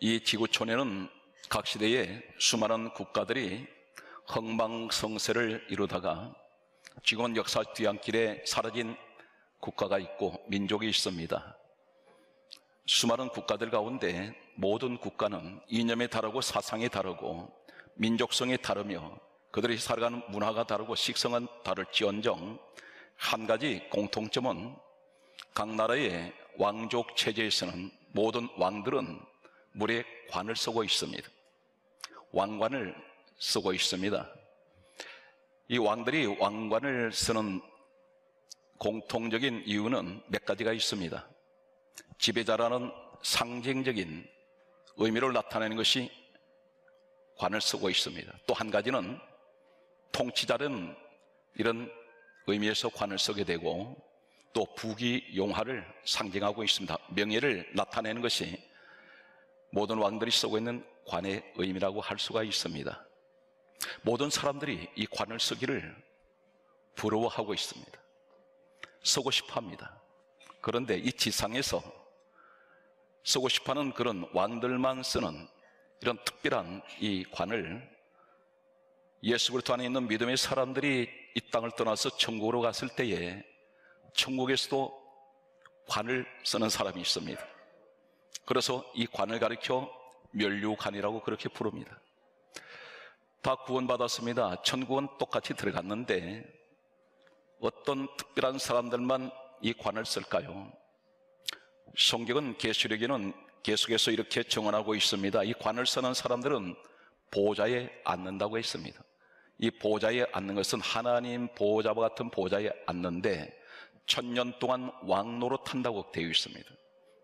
이 지구촌에는 각 시대에 수많은 국가들이 흥망성쇠를 이루다가 지금은 역사 뒤안길에 사라진 국가가 있고 민족이 있습니다. 수많은 국가들 가운데 모든 국가는 이념이 다르고 사상이 다르고 민족성이 다르며 그들이 살아가는 문화가 다르고 식성은 다를지언정 한 가지 공통점은 각 나라의 왕족 체제에서는 모든 왕들은 물에 관을 쓰고 있습니다. 왕관을 쓰고 있습니다. 이 왕들이 왕관을 쓰는 공통적인 이유는 몇 가지가 있습니다. 지배자라는 상징적인 의미를 나타내는 것이 관을 쓰고 있습니다. 또 한 가지는 통치자는 이런 의미에서 관을 쓰게 되고 또 부귀영화를 상징하고 있습니다. 명예를 나타내는 것이 모든 왕들이 쓰고 있는 관의 의미라고 할 수가 있습니다. 모든 사람들이 이 관을 쓰기를 부러워하고 있습니다. 쓰고 싶어 합니다. 그런데 이 지상에서 쓰고 싶어하는 그런 왕들만 쓰는 이런 특별한 이 관을 예수 그리스도 안에 있는 믿음의 사람들이 이 땅을 떠나서 천국으로 갔을 때에 천국에서도 관을 쓰는 사람이 있습니다. 그래서 이 관을 가리켜 면류관이라고 그렇게 부릅니다. 다 구원받았습니다. 천국은 똑같이 들어갔는데 어떤 특별한 사람들만 이 관을 쓸까요? 성경은 계시록에는 계속해서 이렇게 정언하고 있습니다. 이 관을 쓰는 사람들은 보좌에 앉는다고 했습니다. 이 보좌에 앉는 것은 하나님 보좌와 같은 보좌에 앉는데 1000년 동안 왕노릇한다고 되어 있습니다.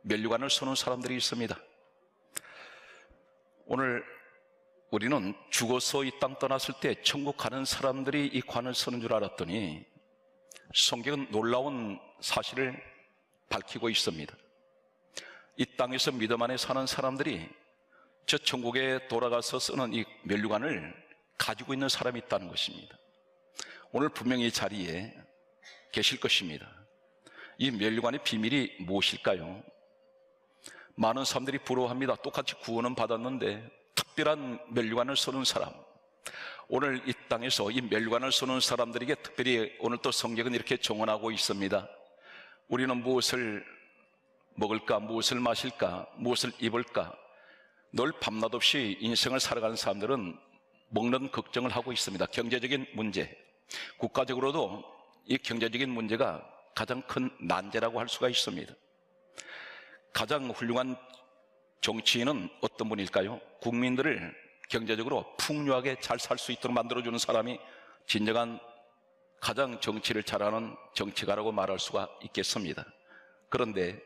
면류관을 쓰는 사람들이 있습니다. 오늘 우리는 죽어서 이 땅 떠났을 때 천국 가는 사람들이 이 관을 쓰는 줄 알았더니 성경은 놀라운 사실을 밝히고 있습니다. 이 땅에서 믿음 안에 사는 사람들이 저 천국에 돌아가서 쓰는 이 면류관을 가지고 있는 사람이 있다는 것입니다. 오늘 분명히 이 자리에 계실 것입니다. 이 면류관의 비밀이 무엇일까요? 많은 사람들이 부러워합니다. 똑같이 구원은 받았는데 특별한 면류관을 쓰는 사람, 오늘 이 땅에서 이 면류관을 쓰는 사람들에게 특별히 오늘 또 성경은 이렇게 정언하고 있습니다. 우리는 무엇을 먹을까, 무엇을 마실까, 무엇을 입을까, 늘 밤낮 없이 인생을 살아가는 사람들은 먹는 걱정을 하고 있습니다. 경제적인 문제, 국가적으로도 이 경제적인 문제가 가장 큰 난제라고 할 수가 있습니다. 가장 훌륭한 정치인은 어떤 분일까요? 국민들을 경제적으로 풍요하게 잘 살 수 있도록 만들어주는 사람이 진정한 가장 정치를 잘하는 정치가라고 말할 수가 있겠습니다. 그런데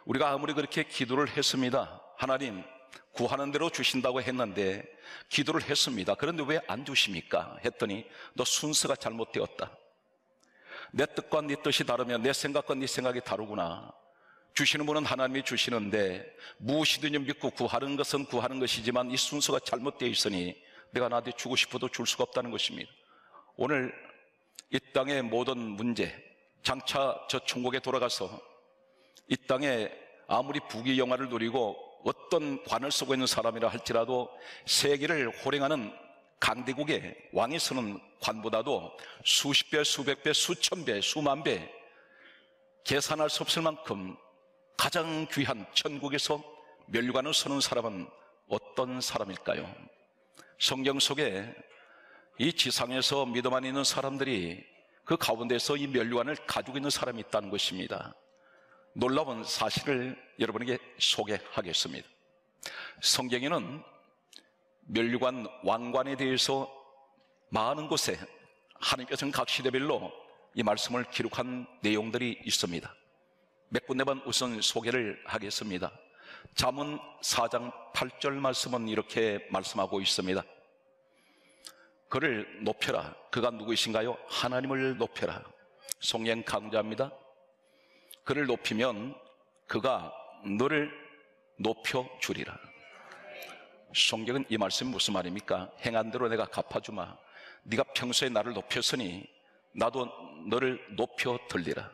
우리가 아무리 그렇게 기도를 했습니다. 하나님 구하는 대로 주신다고 했는데 기도를 했습니다. 그런데 왜 안 주십니까? 했더니 너 순서가 잘못되었다. 내 뜻과 네 뜻이 다르면 내 생각과 네 생각이 다르구나. 주시는 분은 하나님이 주시는데 무엇이든지 믿고 구하는 것은 구하는 것이지만 이 순서가 잘못되어 있으니 내가 나한테 주고 싶어도 줄 수가 없다는 것입니다. 오늘 이 땅의 모든 문제, 장차 저 천국에 돌아가서 이 땅에 아무리 부귀영화를 누리고 어떤 관을 쓰고 있는 사람이라 할지라도 세계를 호령하는 강대국의 왕이 쓰는 관보다도 수십 배, 수백 배, 수천 배, 수만 배 계산할 수 없을 만큼 가장 귀한 천국에서 면류관을 쓰는 사람은 어떤 사람일까요? 성경 속에 이 지상에서 믿음 안에 있는 사람들이 그 가운데서 이 면류관을 가지고 있는 사람이 있다는 것입니다. 놀라운 사실을 여러분에게 소개하겠습니다. 성경에는 면류관 왕관에 대해서 많은 곳에 하나님께서는 각 시대별로 이 말씀을 기록한 내용들이 있습니다. 몇 군데만 우선 소개를 하겠습니다. 잠언 4장 8절 말씀은 이렇게 말씀하고 있습니다. 그를 높여라. 그가 누구이신가요? 하나님을 높여라. 성령 강조합니다. 그를 높이면 그가 너를 높여주리라. 성경은 이 말씀이 무슨 말입니까? 행한 대로 내가 갚아주마. 네가 평소에 나를 높였으니 나도 너를 높여 들리라.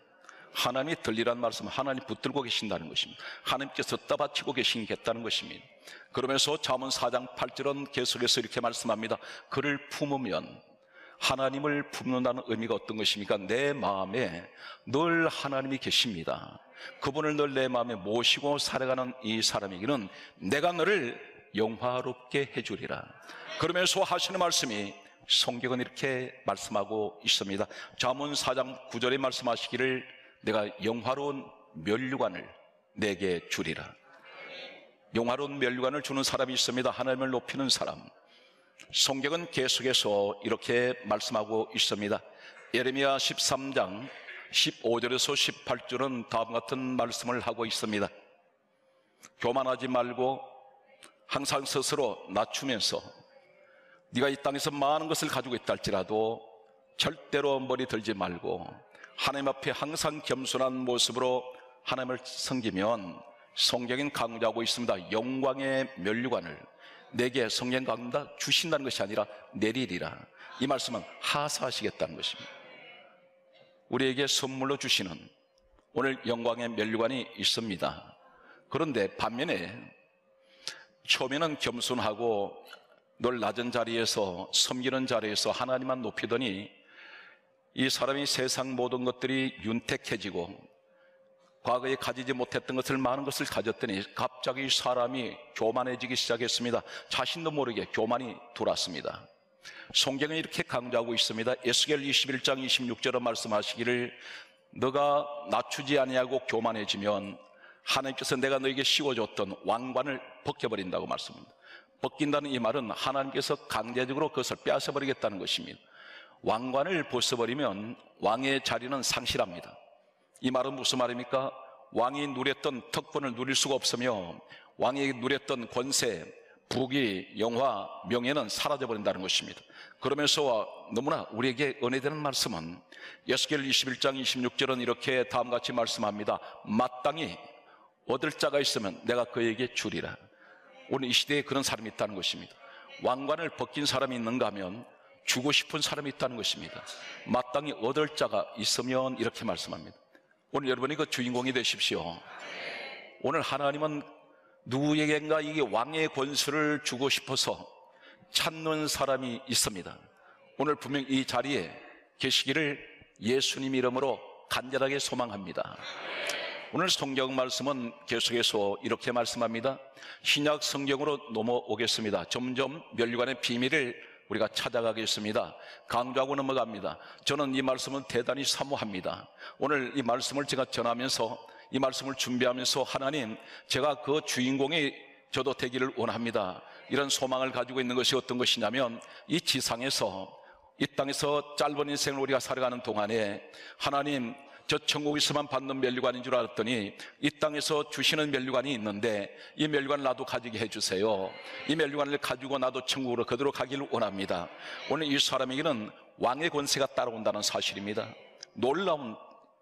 하나님이 들리라는 말씀은 하나님 붙들고 계신다는 것입니다. 하나님께서 떠받치고 계시겠다는 것입니다. 그러면서 잠언 4장 8절은 계속해서 이렇게 말씀합니다. 그를 품으면, 하나님을 품는다는 의미가 어떤 것입니까? 내 마음에 늘 하나님이 계십니다. 그분을 늘 내 마음에 모시고 살아가는 이 사람에게는 내가 너를 영화롭게 해주리라. 그러면서 하시는 말씀이 성경은 이렇게 말씀하고 있습니다. 잠언 4장 9절에 말씀하시기를 내가 영화로운 면류관을 내게 주리라. 영화로운 면류관을 주는 사람이 있습니다. 하나님을 높이는 사람. 성경은 계속해서 이렇게 말씀하고 있습니다. 예레미야 13장 15절에서 18절은 다음 같은 말씀을 하고 있습니다. 교만하지 말고 항상 스스로 낮추면서 네가 이 땅에서 많은 것을 가지고 있다 할지라도 절대로 머리 들지 말고 하나님 앞에 항상 겸손한 모습으로 하나님을 섬기면 성경은 강조하고 있습니다. 영광의 면류관을 내게 성경 강조다 주신다는 것이 아니라 내리리라. 이 말씀은 하사하시겠다는 것입니다. 우리에게 선물로 주시는 오늘 영광의 면류관이 있습니다. 그런데 반면에 처음에는 겸손하고 늘 낮은 자리에서 섬기는 자리에서 하나님만 높이더니 이 사람이 세상 모든 것들이 윤택해지고 과거에 가지지 못했던 것을 많은 것을 가졌더니 갑자기 사람이 교만해지기 시작했습니다. 자신도 모르게 교만이 들어왔습니다. 성경은 이렇게 강조하고 있습니다. 에스겔 21장 26절에 말씀하시기를 너가 낮추지 아니하고 교만해지면 하나님께서 내가 너에게 씌워줬던 왕관을 벗겨버린다고 말씀합니다. 벗긴다는 이 말은 하나님께서 강제적으로 그것을 빼앗아버리겠다는 것입니다. 왕관을 벗어버리면 왕의 자리는 상실합니다. 이 말은 무슨 말입니까? 왕이 누렸던 특권을 누릴 수가 없으며 왕이 누렸던 권세, 부귀, 영화, 명예는 사라져버린다는 것입니다. 그러면서 너무나 우리에게 은혜되는 말씀은 에스겔 21장 26절은 이렇게 다음같이 말씀합니다. 마땅히 얻을 자가 있으면 내가 그에게 주리라. 오늘 이 시대에 그런 사람이 있다는 것입니다. 왕관을 벗긴 사람이 있는가 하면 주고 싶은 사람이 있다는 것입니다. 마땅히 얻을 자가 있으면 이렇게 말씀합니다. 오늘 여러분이 그 주인공이 되십시오. 오늘 하나님은 누구에게인가 이게 왕의 권수를 주고 싶어서 찾는 사람이 있습니다. 오늘 분명 이 자리에 계시기를 예수님 이름으로 간절하게 소망합니다. 오늘 성경 말씀은 계속해서 이렇게 말씀합니다. 신약 성경으로 넘어오겠습니다. 점점 면류관의 비밀을 우리가 찾아가겠습니다. 강조하고 넘어갑니다. 저는 이 말씀을 대단히 사모합니다. 오늘 이 말씀을 제가 전하면서 이 말씀을 준비하면서 하나님, 제가 그 주인공이 저도 되기를 원합니다. 이런 소망을 가지고 있는 것이 어떤 것이냐면 이 지상에서 이 땅에서 짧은 인생을 우리가 살아가는 동안에 하나님, 저 천국에서만 받는 면류관인 줄 알았더니 이 땅에서 주시는 면류관이 있는데 이 면류관을 나도 가지게 해주세요. 이 면류관을 가지고 나도 천국으로 그대로 가기를 원합니다. 오늘 이 사람에게는 왕의 권세가 따라온다는 사실입니다. 놀라운,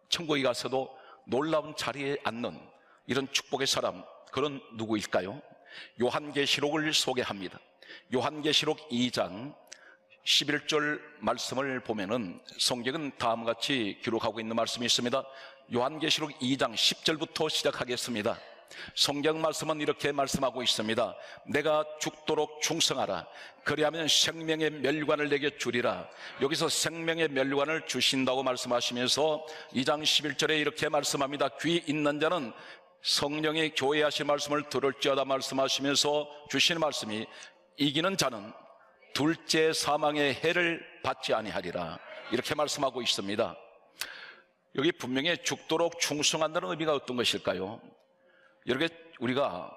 천국에 가서도 놀라운 자리에 앉는 이런 축복의 사람, 그런 누구일까요? 요한계시록을 소개합니다. 요한계시록 2장 11절 말씀을 보면은 성경은 다음과 같이 기록하고 있는 말씀이 있습니다. 요한계시록 2장 10절부터 시작하겠습니다. 성경 말씀은 이렇게 말씀하고 있습니다. 내가 죽도록 충성하라. 그리하면 생명의 면류관을 내게 주리라. 여기서 생명의 면류관을 주신다고 말씀하시면서 2장 11절에 이렇게 말씀합니다. 귀 있는 자는 성령의 교회하신 말씀을 들을지어다 말씀하시면서 주시는 말씀이 이기는 자는 둘째 사망의 해를 받지 아니하리라. 이렇게 말씀하고 있습니다. 여기 분명히 죽도록 충성한다는 의미가 어떤 것일까요? 이렇게 우리가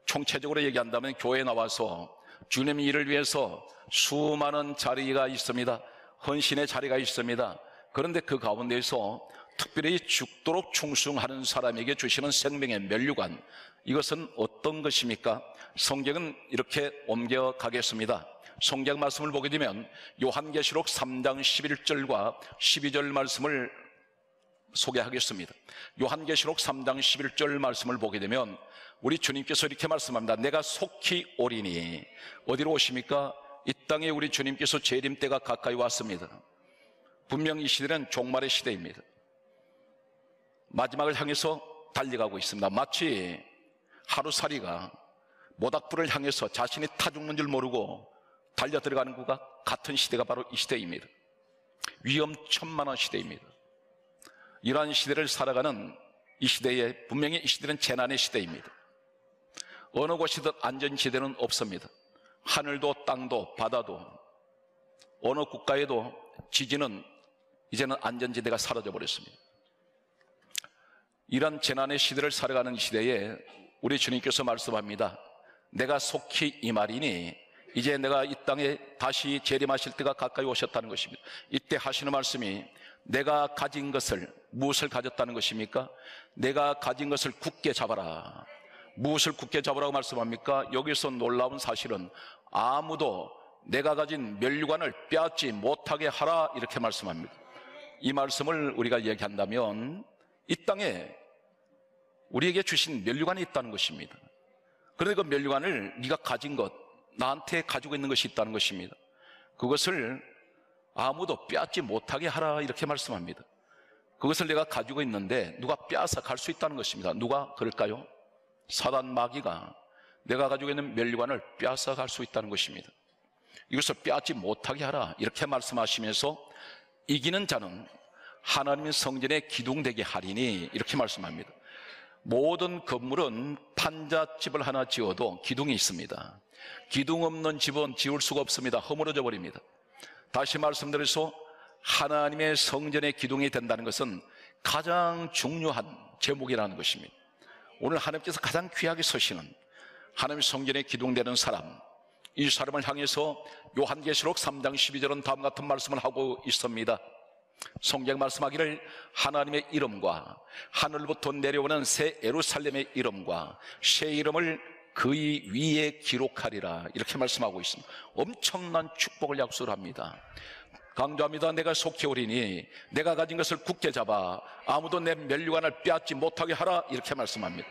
총체적으로 얘기한다면 교회에 나와서 주님 일을 위해서 수많은 자리가 있습니다. 헌신의 자리가 있습니다. 그런데 그 가운데에서 특별히 죽도록 충성하는 사람에게 주시는 생명의 면류관, 이것은 어떤 것입니까? 성경은 이렇게 옮겨가겠습니다. 성경 말씀을 보게 되면 요한계시록 3장 11절과 12절 말씀을 소개하겠습니다. 요한계시록 3장 11절 말씀을 보게 되면 우리 주님께서 이렇게 말씀합니다. 내가 속히 오리니. 어디로 오십니까? 이 땅에 우리 주님께서 재림 때가 가까이 왔습니다. 분명 이 시대는 종말의 시대입니다. 마지막을 향해서 달려가고 있습니다. 마치 하루살이가 모닥불을 향해서 자신이 타 죽는 줄 모르고 달려 들어가는 것과 같은 시대가 바로 이 시대입니다. 위험천만한 시대입니다. 이러한 시대를 살아가는 이 시대에, 분명히 이 시대는 재난의 시대입니다. 어느 곳이든 안전지대는 없습니다. 하늘도 땅도 바다도 어느 국가에도 지진은 이제는 안전지대가 사라져버렸습니다. 이런 재난의 시대를 살아가는 시대에 우리 주님께서 말씀합니다. 내가 속히 이 말이니 이제 내가 이 땅에 다시 재림하실 때가 가까이 오셨다는 것입니다. 이때 하시는 말씀이 내가 가진 것을, 무엇을 가졌다는 것입니까? 내가 가진 것을 굳게 잡아라. 무엇을 굳게 잡으라고 말씀합니까? 여기서 놀라운 사실은 아무도 내가 가진 멸류관을 빼앗지 못하게 하라, 이렇게 말씀합니다. 이 말씀을 우리가 얘기한다면 이 땅에 우리에게 주신 멸류관이 있다는 것입니다. 그런데 그 멸류관을 네가 가진 것, 나한테 가지고 있는 것이 있다는 것입니다. 그것을 아무도 빼앗지 못하게 하라, 이렇게 말씀합니다. 그것을 내가 가지고 있는데 누가 빼앗아 갈 수 있다는 것입니다. 누가 그럴까요? 사단 마귀가 내가 가지고 있는 멸류관을 빼앗아 갈 수 있다는 것입니다. 이것을 빼앗지 못하게 하라, 이렇게 말씀하시면서 이기는 자는 하나님의 성전에 기둥되게 하리니, 이렇게 말씀합니다. 모든 건물은 판잣집을 하나 지어도 기둥이 있습니다. 기둥 없는 집은 지을 수가 없습니다. 허물어져 버립니다. 다시 말씀드려서 하나님의 성전의 기둥이 된다는 것은 가장 중요한 제목이라는 것입니다. 오늘 하나님께서 가장 귀하게 서시는 하나님의 성전의 기둥되는 사람, 이 사람을 향해서 요한계시록 3장 12절은 다음 같은 말씀을 하고 있습니다. 성경 말씀하기를 하나님의 이름과 하늘부터 내려오는 새 예루살렘의 이름과 새 이름을 그의 위에 기록하리라, 이렇게 말씀하고 있습니다. 엄청난 축복을 약속을 합니다. 강조합니다. 내가 속히 오리니 내가 가진 것을 굳게 잡아 아무도 내 멸류관을 빼앗지 못하게 하라, 이렇게 말씀합니다.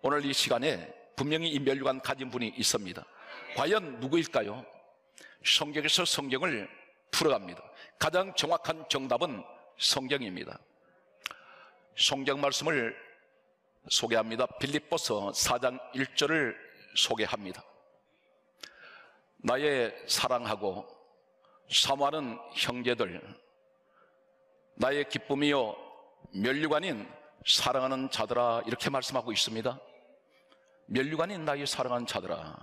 오늘 이 시간에 분명히 이 멸류관 가진 분이 있습니다. 과연 누구일까요? 성경에서 성경을 풀어갑니다. 가장 정확한 정답은 성경입니다. 성경 말씀을 소개합니다. 빌립보서 4장 1절을 소개합니다. 나의 사랑하고 사모하는 형제들, 나의 기쁨이요 멸류관인 사랑하는 자들아, 이렇게 말씀하고 있습니다. 멸류관인 나의 사랑하는 자들아,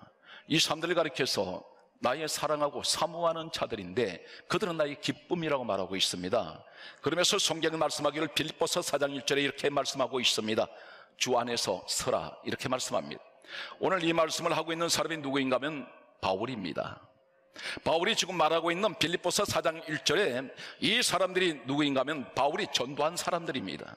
이 사람들을 가리켜서 나의 사랑하고 사모하는 자들인데 그들은 나의 기쁨이라고 말하고 있습니다. 그러면서 성경은 말씀하기를 빌립보서 4장 1절에 이렇게 말씀하고 있습니다. 주 안에서 서라, 이렇게 말씀합니다. 오늘 이 말씀을 하고 있는 사람이 누구인가 하면 바울입니다. 바울이 지금 말하고 있는 빌립보서 4장 1절에 이 사람들이 누구인가 하면 바울이 전도한 사람들입니다.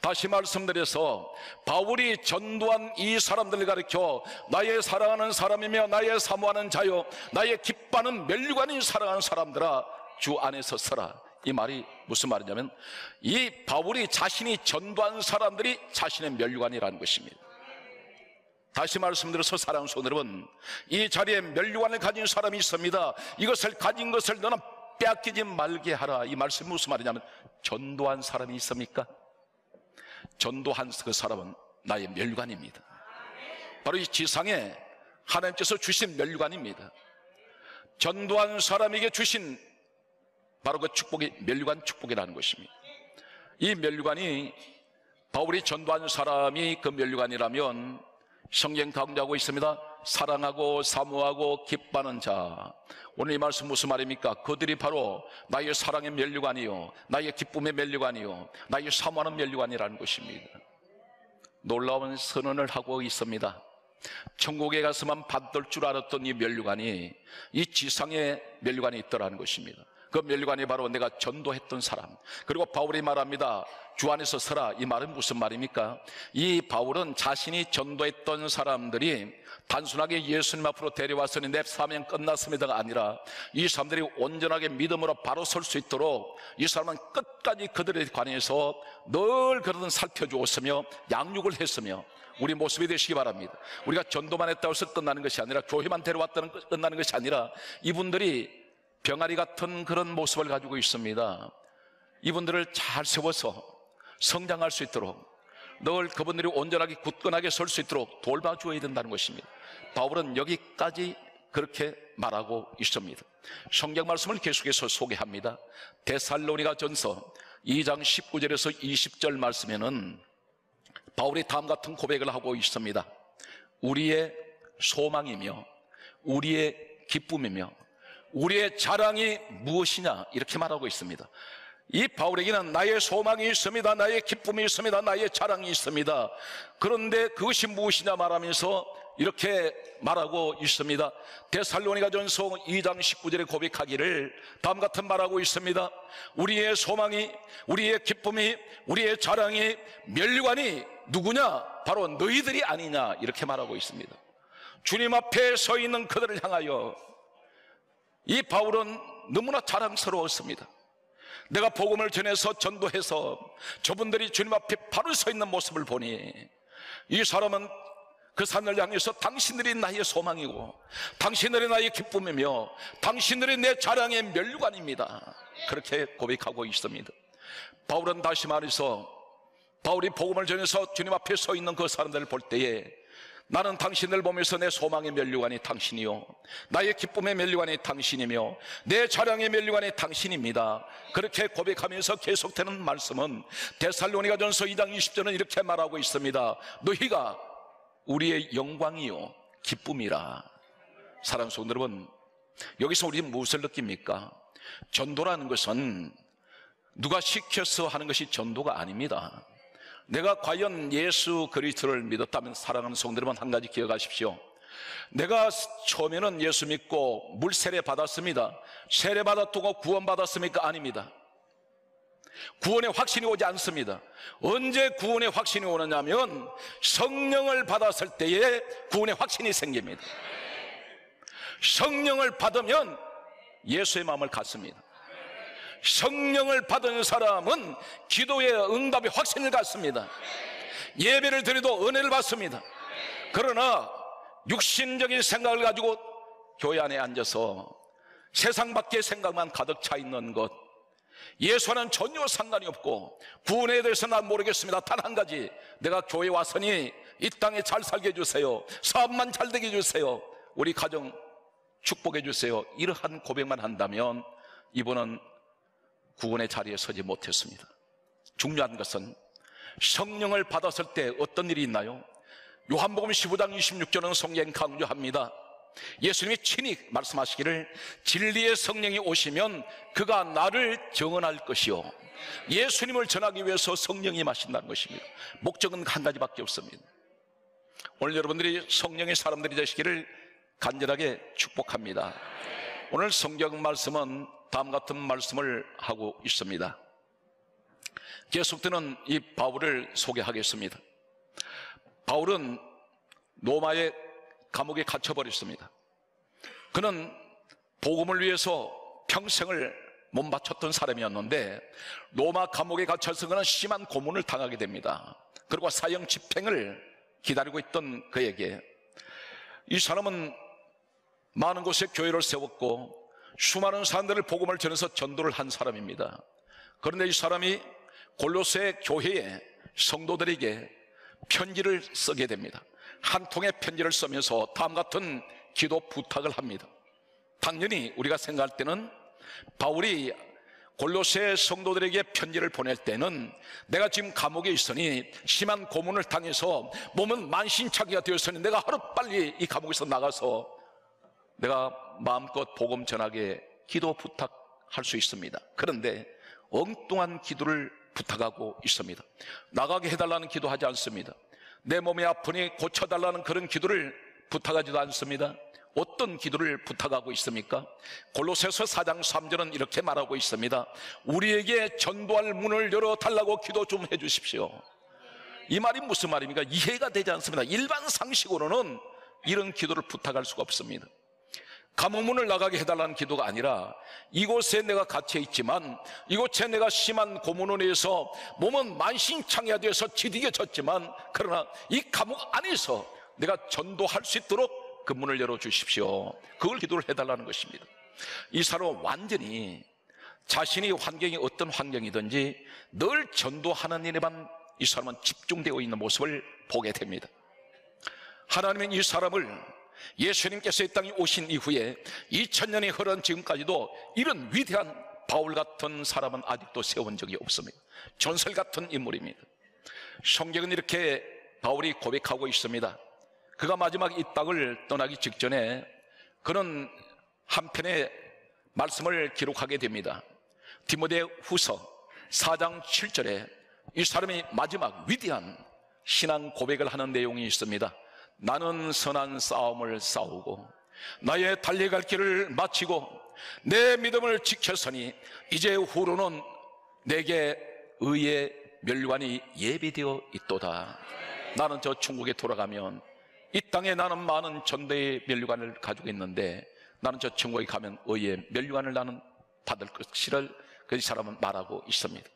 다시 말씀드려서 바울이 전도한 이 사람들을 가리켜 나의 사랑하는 사람이며 나의 사모하는 자요 나의 기뻐하는 멸류관인 사랑하는 사람들아, 주 안에서 서라. 이 말이 무슨 말이냐면 이 바울이 자신이 전도한 사람들이 자신의 멸류관이라는 것입니다. 다시 말씀드려서 사랑하는 성도 여러분, 이 자리에 멸류관을 가진 사람이 있습니다. 이것을 가진 것을 너는 빼앗기지 말게 하라. 이 말씀이 무슨 말이냐면 전도한 사람이 있습니까? 전도한 그 사람은 나의 멸류관입니다. 바로 이 지상에 하나님께서 주신 멸류관입니다. 전도한 사람에게 주신 바로 그 축복이 멸류관 축복이라는 것입니다. 이 멸류관이 바울이 전도한 사람이 그 멸류관이라면 성경 강조하고 있습니다. 사랑하고 사모하고 기뻐하는 자. 오늘 이 말씀 무슨 말입니까? 그들이 바로 나의 사랑의 멸류관이요 나의 기쁨의 멸류관이요 나의 사모하는 멸류관이라는 것입니다. 놀라운 선언을 하고 있습니다. 천국에 가서만 받을 줄 알았던 이 멸류관이 이 지상에 멸류관이 있더라는 것입니다. 그 멸류관이 바로 내가 전도했던 사람. 그리고 바울이 말합니다. 주 안에서 서라. 이 말은 무슨 말입니까? 이 바울은 자신이 전도했던 사람들이 단순하게 예수님 앞으로 데려왔으니 내 사명 끝났습니다가 아니라 이 사람들이 온전하게 믿음으로 바로 설 수 있도록 이 사람은 끝까지 그들에 관해서 늘 그들은 살펴주었으며 양육을 했으며 우리 모습이 되시기 바랍니다. 우리가 전도만 했다고 해서 끝나는 것이 아니라 교회만 데려왔다는 끝나는 것이 아니라 이분들이 병아리 같은 그런 모습을 가지고 있습니다. 이분들을 잘 세워서 성장할 수 있도록, 늘 그분들이 온전하게 굳건하게 설 수 있도록 돌봐주어야 된다는 것입니다. 바울은 여기까지 그렇게 말하고 있습니다. 성경 말씀을 계속해서 소개합니다. 데살로니가 전서 2장 19절에서 20절 말씀에는 바울이 다음 같은 고백을 하고 있습니다. 우리의 소망이며 우리의 기쁨이며 우리의 자랑이 무엇이냐, 이렇게 말하고 있습니다. 이 바울에게는 나의 소망이 있습니다, 나의 기쁨이 있습니다, 나의 자랑이 있습니다. 그런데 그것이 무엇이냐 말하면서 이렇게 말하고 있습니다. 데살로니가전서 2장 19절에 고백하기를 다음 같은 말하고 있습니다. 우리의 소망이, 우리의 기쁨이, 우리의 자랑이, 면류관이 누구냐? 바로 너희들이 아니냐, 이렇게 말하고 있습니다. 주님 앞에 서 있는 그들을 향하여 이 바울은 너무나 자랑스러웠습니다. 내가 복음을 전해서 전도해서 저분들이 주님 앞에 바로 서 있는 모습을 보니 이 사람은 그 산을 향해서 당신들이 나의 소망이고 당신들이 나의 기쁨이며 당신들이 내 자랑의 면류관입니다, 그렇게 고백하고 있습니다. 바울은 다시 말해서 바울이 복음을 전해서 주님 앞에 서 있는 그 사람들을 볼 때에 나는 당신을 보면서 내 소망의 면류관이 당신이요, 나의 기쁨의 면류관이 당신이며 내 자랑의 면류관이 당신입니다, 그렇게 고백하면서 계속되는 말씀은 데살로니가전서 2장 20절은 이렇게 말하고 있습니다. 너희가 우리의 영광이요 기쁨이라. 사랑하는 성도 여러분, 여기서 우리는 무엇을 느낍니까? 전도라는 것은 누가 시켜서 하는 것이 전도가 아닙니다. 내가 과연 예수 그리스도를 믿었다면, 사랑하는 성도 여러분, 한 가지 기억하십시오. 내가 처음에는 예수 믿고 물 세례 받았습니다. 세례 받았다고 구원 받았습니까? 아닙니다. 구원의 확신이 오지 않습니다. 언제 구원의 확신이 오느냐면 성령을 받았을 때에 구원의 확신이 생깁니다. 성령을 받으면 예수의 마음을 갖습니다. 성령을 받은 사람은 기도의 응답의 확신을 갖습니다. 예배를 드려도 은혜를 받습니다. 그러나 육신적인 생각을 가지고 교회 안에 앉아서 세상 밖의 생각만 가득 차 있는 것, 예수와는 전혀 상관이 없고 구원에 대해서 난 모르겠습니다, 단 한 가지, 내가 교회 왔으니 이 땅에 잘 살게 해주세요, 사업만 잘 되게 해주세요, 우리 가정 축복해 주세요, 이러한 고백만 한다면 이분은 구원의 자리에 서지 못했습니다. 중요한 것은 성령을 받았을 때 어떤 일이 있나요? 요한복음 15장 26절은 성경 강조합니다. 예수님이 친히 말씀하시기를 진리의 성령이 오시면 그가 나를 증언할 것이요. 예수님을 전하기 위해서 성령이 마신다는 것입니다. 목적은 한 가지밖에 없습니다. 오늘 여러분들이 성령의 사람들이 되시기를 간절하게 축복합니다. 오늘 성경 말씀은 다음 같은 말씀을 하고 있습니다. 계속되는 이 바울을 소개하겠습니다. 바울은 로마의 감옥에 갇혀버렸습니다. 그는 복음을 위해서 평생을 몸바쳤던 사람이었는데 로마 감옥에 갇혀서 그는 심한 고문을 당하게 됩니다. 그리고 사형 집행을 기다리고 있던 그에게 이 사람은 많은 곳에 교회를 세웠고 수많은 사람들을 복음을 전해서 전도를 한 사람입니다. 그런데 이 사람이 골로새 교회의 성도들에게 편지를 쓰게 됩니다. 한 통의 편지를 쓰면서 다음 같은 기도 부탁을 합니다. 당연히 우리가 생각할 때는 바울이 골로새 성도들에게 편지를 보낼 때는 내가 지금 감옥에 있으니 심한 고문을 당해서 몸은 만신창이가 되었으니 내가 하루빨리 이 감옥에서 나가서 내가 마음껏 복음 전하게 기도 부탁할 수 있습니다. 그런데 엉뚱한 기도를 부탁하고 있습니다. 나가게 해달라는 기도하지 않습니다. 내 몸이 아프니 고쳐달라는 그런 기도를 부탁하지도 않습니다. 어떤 기도를 부탁하고 있습니까? 골로새서 4장 3절은 이렇게 말하고 있습니다. 우리에게 전도할 문을 열어달라고 기도 좀 해주십시오. 이 말이 무슨 말입니까? 이해가 되지 않습니다. 일반 상식으로는 이런 기도를 부탁할 수가 없습니다. 감옥문을 나가게 해달라는 기도가 아니라 이곳에 내가 갇혀 있지만 이곳에 내가 심한 고문으로 인해서 몸은 만신창이가 되어서 지디겨졌지만 그러나 이 감옥 안에서 내가 전도할 수 있도록 그 문을 열어주십시오. 그걸 기도를 해달라는 것입니다. 이 사람은 완전히 자신이 환경이 어떤 환경이든지 늘 전도하는 일에만 이 사람은 집중되어 있는 모습을 보게 됩니다. 하나님은 이 사람을 예수님께서 이 땅에 오신 이후에 2000년이 흐른 지금까지도 이런 위대한 바울 같은 사람은 아직도 세운 적이 없습니다. 전설 같은 인물입니다. 성경은 이렇게 바울이 고백하고 있습니다. 그가 마지막 이 땅을 떠나기 직전에 그는 한 편의 말씀을 기록하게 됩니다. 디모데 후서 4장 7절에 이 사람이 마지막 위대한 신앙 고백을 하는 내용이 있습니다. 나는 선한 싸움을 싸우고 나의 달려갈 길을 마치고 내 믿음을 지켰으니 이제 후로는 내게 의의 멸관이 예비되어 있도다. 나는 저 천국에 돌아가면 이 땅에 나는 많은 전대의 멸관을 가지고 있는데 나는 저 천국에 가면 의의 멸관을 나는 받을 것이를 그 사람은 말하고 있습니다.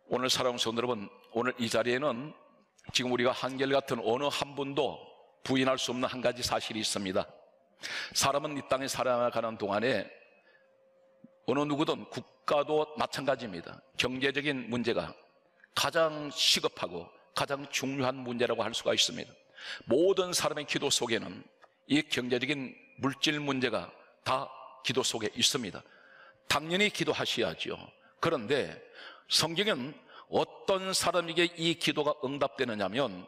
오늘 사랑하는 성도 여러분, 오늘 이 자리에는 지금 우리가 한결같은 어느 한 분도 부인할 수 없는 한 가지 사실이 있습니다. 사람은 이 땅에 살아가는 동안에 어느 누구든 국가도 마찬가지입니다. 경제적인 문제가 가장 시급하고 가장 중요한 문제라고 할 수가 있습니다. 모든 사람의 기도 속에는 이 경제적인 물질 문제가 다 기도 속에 있습니다. 당연히 기도하셔야죠. 그런데 성경은 어떤 사람에게 이 기도가 응답되느냐면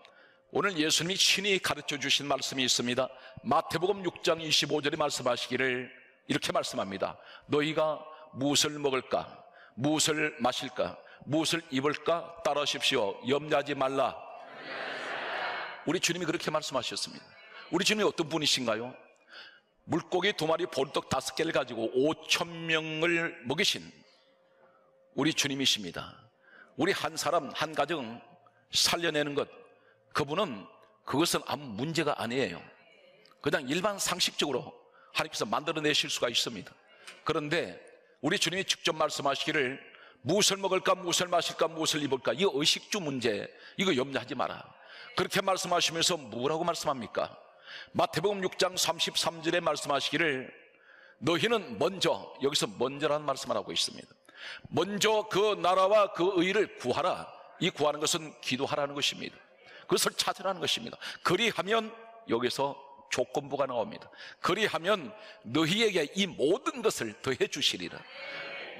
오늘 예수님이 친히 가르쳐 주신 말씀이 있습니다. 마태복음 6장 25절에 말씀하시기를 이렇게 말씀합니다. 너희가 무엇을 먹을까? 무엇을 마실까? 무엇을 입을까? 따르십시오. 염려하지 말라. 우리 주님이 그렇게 말씀하셨습니다. 우리 주님이 어떤 분이신가요? 물고기 2마리 보리떡 5개를 가지고 5,000명을 먹이신 우리 주님이십니다. 우리 한 사람 한 가정 살려내는 것, 그분은 그것은 아무 문제가 아니에요. 그냥 일반 상식적으로 하나님께서 만들어내실 수가 있습니다. 그런데 우리 주님이 직접 말씀하시기를 무엇을 먹을까, 무엇을 마실까, 무엇을 입을까, 이 의식주 문제, 이거 염려하지 마라. 그렇게 말씀하시면서 뭐라고 말씀합니까? 마태복음 6장 33절에 말씀하시기를 너희는 먼저, 여기서 먼저라는 말씀을 하고 있습니다. 먼저 그 나라와 그 의를 구하라. 이 구하는 것은 기도하라는 것입니다. 그것을 찾으라는 것입니다. 그리하면 여기서 조건부가 나옵니다. 그리하면 너희에게 이 모든 것을 더해 주시리라.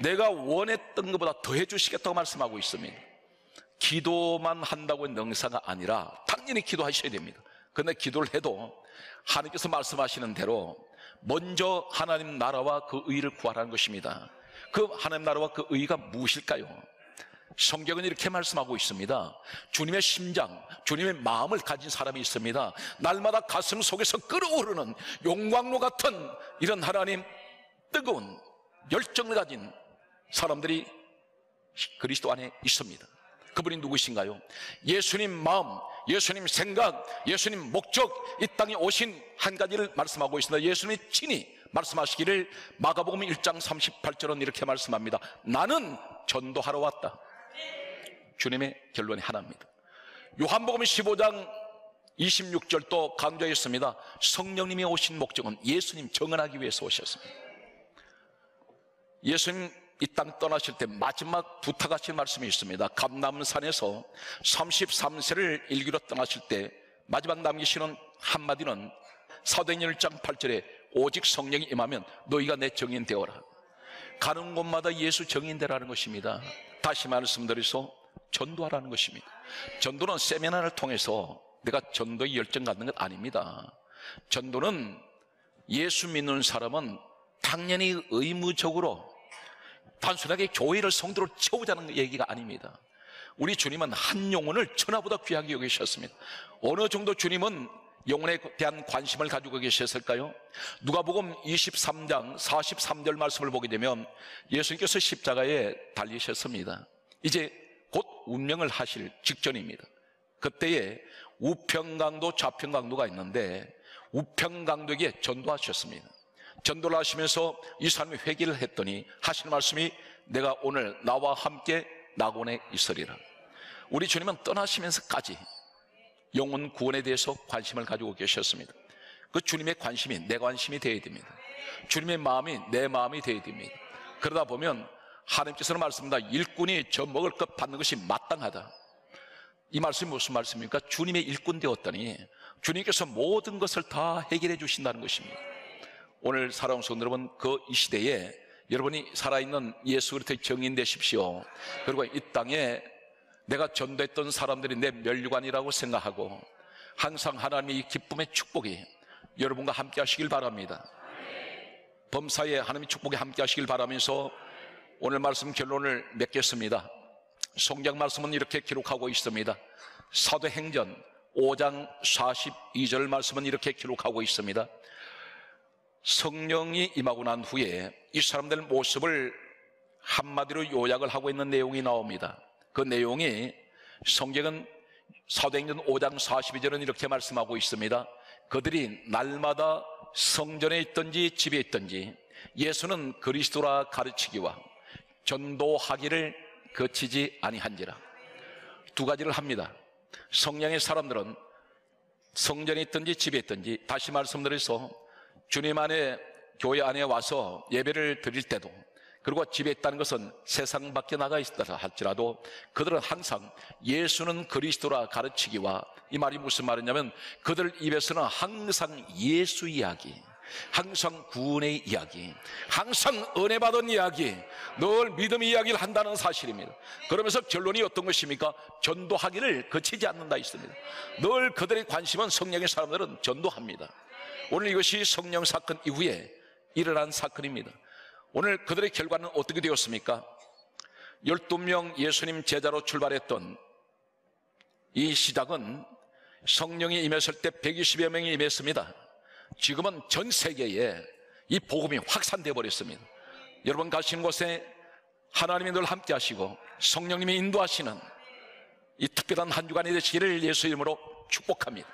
내가 원했던 것보다 더해 주시겠다고 말씀하고 있습니다. 기도만 한다고 능사가 아니라 당연히 기도하셔야 됩니다. 그런데 기도를 해도 하나님께서 말씀하시는 대로 먼저 하나님 나라와 그 의를 구하라는 것입니다. 그 하나님 나라와 그 의가 무엇일까요? 성경은 이렇게 말씀하고 있습니다. 주님의 심장, 주님의 마음을 가진 사람이 있습니다. 날마다 가슴 속에서 끓어오르는 용광로 같은 이런 하나님 뜨거운 열정을 가진 사람들이 그리스도 안에 있습니다. 그분이 누구신가요? 예수님 마음, 예수님 생각, 예수님 목적, 이 땅에 오신 한 가지를 말씀하고 있습니다. 예수님이 친히 말씀하시기를 마가복음 1장 38절은 이렇게 말씀합니다. 나는 전도하러 왔다. 주님의 결론이 하나입니다. 요한복음 15장 26절도 강조했습니다. 성령님이 오신 목적은 예수님 정언하기 위해서 오셨습니다. 예수님 이 땅 떠나실 때 마지막 부탁하신 말씀이 있습니다. 감람산에서 33세를 일기로 떠나실 때 마지막 남기시는 한마디는 사도행전 1장 8절에 오직 성령이 임하면 너희가 내 증인 되어라. 가는 곳마다 예수 증인 되라는 것입니다. 다시 말씀드려서 전도하라는 것입니다. 전도는 세미나를 통해서 내가 전도의 열정 갖는 것 아닙니다. 전도는 예수 믿는 사람은 당연히 의무적으로 단순하게 교회를 성도로 채우자는 얘기가 아닙니다. 우리 주님은 한 영혼을 천하보다 귀하게 여기셨습니다. 어느 정도 주님은 영혼에 대한 관심을 가지고 계셨을까요? 누가복음 23장 43절 말씀을 보게 되면 예수님께서 십자가에 달리셨습니다. 이제 곧 운명을 하실 직전입니다. 그때에 우평강도 좌평강도가 있는데 우평강도에게 전도하셨습니다. 전도를 하시면서 이 사람이 회개를 했더니 하시는 말씀이 내가 오늘 나와 함께 낙원에 있으리라. 우리 주님은 떠나시면서까지 영혼 구원에 대해서 관심을 가지고 계셨습니다. 그 주님의 관심이 내 관심이 되어야 됩니다. 주님의 마음이 내 마음이 되어야 됩니다. 그러다 보면 하나님께서는 말씀합니다. 일꾼이 저 먹을 것 받는 것이 마땅하다. 이 말씀이 무슨 말씀입니까? 주님의 일꾼 되었다니 주님께서 모든 것을 다 해결해 주신다는 것입니다. 오늘 사랑하는 성도 여러분, 이 시대에 여러분이 살아있는 예수 그리스도의 증인 되십시오. 그리고 이 땅에 내가 전도했던 사람들이 내 면류관이라고 생각하고 항상 하나님의 기쁨의 축복이 여러분과 함께 하시길 바랍니다. 범사에 하나님의 축복이 함께 하시길 바라면서 오늘 말씀 결론을 맺겠습니다. 성경 말씀은 이렇게 기록하고 있습니다. 사도행전 5장 42절 말씀은 이렇게 기록하고 있습니다. 성령이 임하고 난 후에 이 사람들 모습을 한마디로 요약을 하고 있는 내용이 나옵니다. 그 내용이 성경은 사도행전 5장 42절은 이렇게 말씀하고 있습니다. 그들이 날마다 성전에 있든지 집에 있든지 예수는 그리스도라 가르치기와 전도하기를 거치지 아니한지라. 두 가지를 합니다. 성령의 사람들은 성전에 있든지 집에 있든지, 다시 말씀드려서 주님 안에 교회 안에 와서 예배를 드릴 때도, 그리고 집에 있다는 것은 세상 밖에 나가 있다 할지라도 그들은 항상 예수는 그리스도라 가르치기와, 이 말이 무슨 말이냐면 그들 입에서는 항상 예수 이야기, 항상 구원의 이야기, 항상 은혜 받은 이야기, 늘 믿음 이야기를 한다는 사실입니다. 그러면서 결론이 어떤 것입니까? 전도하기를 거치지 않는다 있습니다. 늘 그들의 관심은 성령의 사람들은 전도합니다. 오늘 이것이 성령 사건 이후에 일어난 사건입니다. 오늘 그들의 결과는 어떻게 되었습니까? 12명 예수님 제자로 출발했던 이 시작은 성령이 임했을 때 120여 명이 임했습니다. 지금은 전 세계에 이 복음이 확산되어 버렸습니다. 여러분 가시는 곳에 하나님이 늘 함께 하시고 성령님이 인도하시는 이 특별한 한 주간이 되시기를 예수 이름으로 축복합니다.